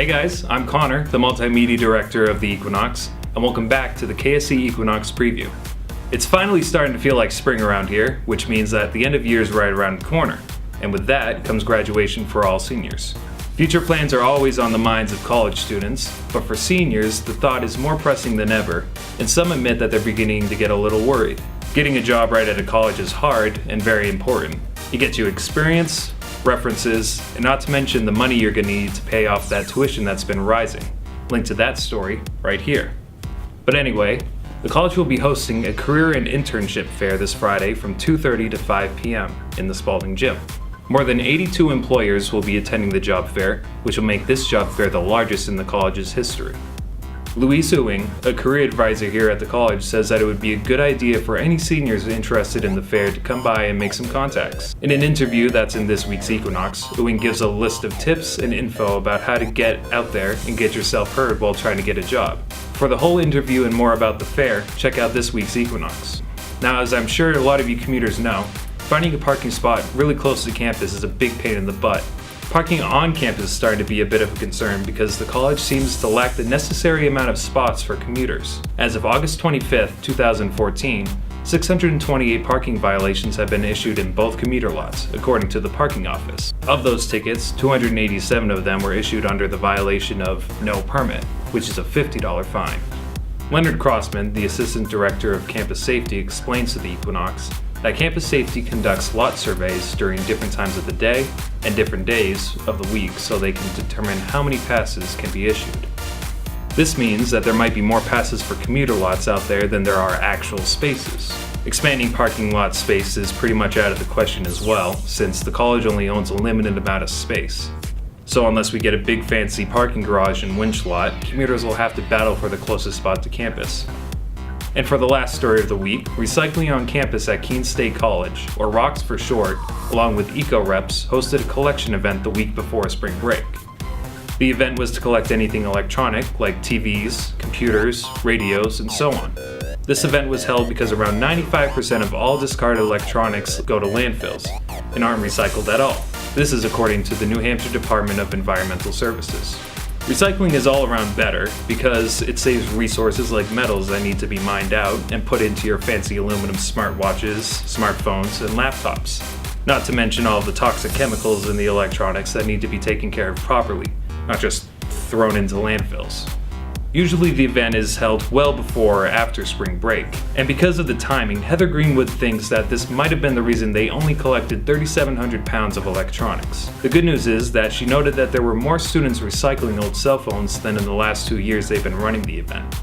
Hey guys, I'm Connor, the Multimedia Director of the Equinox, and welcome back to the KSC Equinox Preview. It's finally starting to feel like spring around here, which means that the end of year is right around the corner, and with that comes graduation for all seniors. Future plans are always on the minds of college students, but for seniors, the thought is more pressing than ever, and some admit that they're beginning to get a little worried. Getting a job right at a college is hard and very important. It gets you experience, references, and not to mention the money you're going to need to pay off that tuition that's been rising. Link to that story right here. But anyway, the college will be hosting a career and internship fair this Friday from 2:30 to 5 p.m. in the Spalding Gym. More than 82 employers will be attending the job fair, which will make this job fair the largest in the college's history. Louise Ewing, a career advisor here at the college, says that it would be a good idea for any seniors interested in the fair to come by and make some contacts. In an interview that's in this week's Equinox, Ewing gives a list of tips and info about how to get out there and get yourself heard while trying to get a job. For the whole interview and more about the fair, check out this week's Equinox. Now, as I'm sure a lot of you commuters know, finding a parking spot really close to campus is a big pain in the butt. Parking on campus is starting to be a bit of a concern because the college seems to lack the necessary amount of spots for commuters. As of August 25th, 2014, 628 parking violations have been issued in both commuter lots, according to the parking office. Of those tickets, 287 of them were issued under the violation of no permit, which is a $50 fine. Leonard Crossman, the Assistant Director of Campus Safety, explains to the Equinox that Campus Safety conducts lot surveys during different times of the day and different days of the week so they can determine how many passes can be issued. This means that there might be more passes for commuter lots out there than there are actual spaces. Expanding parking lot space is pretty much out of the question as well, since the college only owns a limited amount of space. So unless we get a big fancy parking garage and winch lot, commuters will have to battle for the closest spot to campus. And for the last story of the week, recycling on campus at Keene State College, or ROCKS for short, along with Eco Reps, hosted a collection event the week before spring break. The event was to collect anything electronic, like TVs, computers, radios, and so on. This event was held because around 95% of all discarded electronics go to landfills, and aren't recycled at all. This is according to the New Hampshire Department of Environmental Services. Recycling is all around better because it saves resources like metals that need to be mined out and put into your fancy aluminum smartwatches, smartphones, and laptops. Not to mention all of the toxic chemicals in the electronics that need to be taken care of properly, not just thrown into landfills. Usually the event is held well before or after spring break, and because of the timing, Heather Greenwood thinks that this might have been the reason they only collected 3,700 pounds of electronics. The good news is that she noted that there were more students recycling old cell phones than in the last 2 years they've been running the event.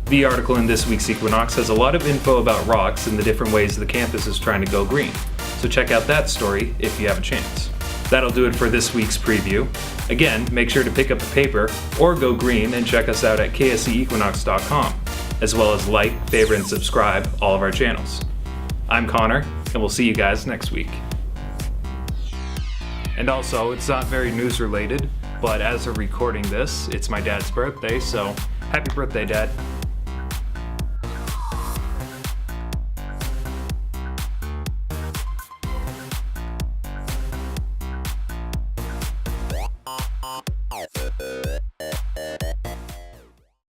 The article in this week's Equinox has a lot of info about ROCKS and the different ways the campus is trying to go green, so check out that story if you have a chance. That'll do it for this week's preview. Again, make sure to pick up a paper or go green and check us out at kscequinox.com, as well as like, favorite, and subscribe all of our channels. I'm Connor, and we'll see you guys next week. And also, it's not very news related, but as of recording this, it's my dad's birthday, so happy birthday, Dad.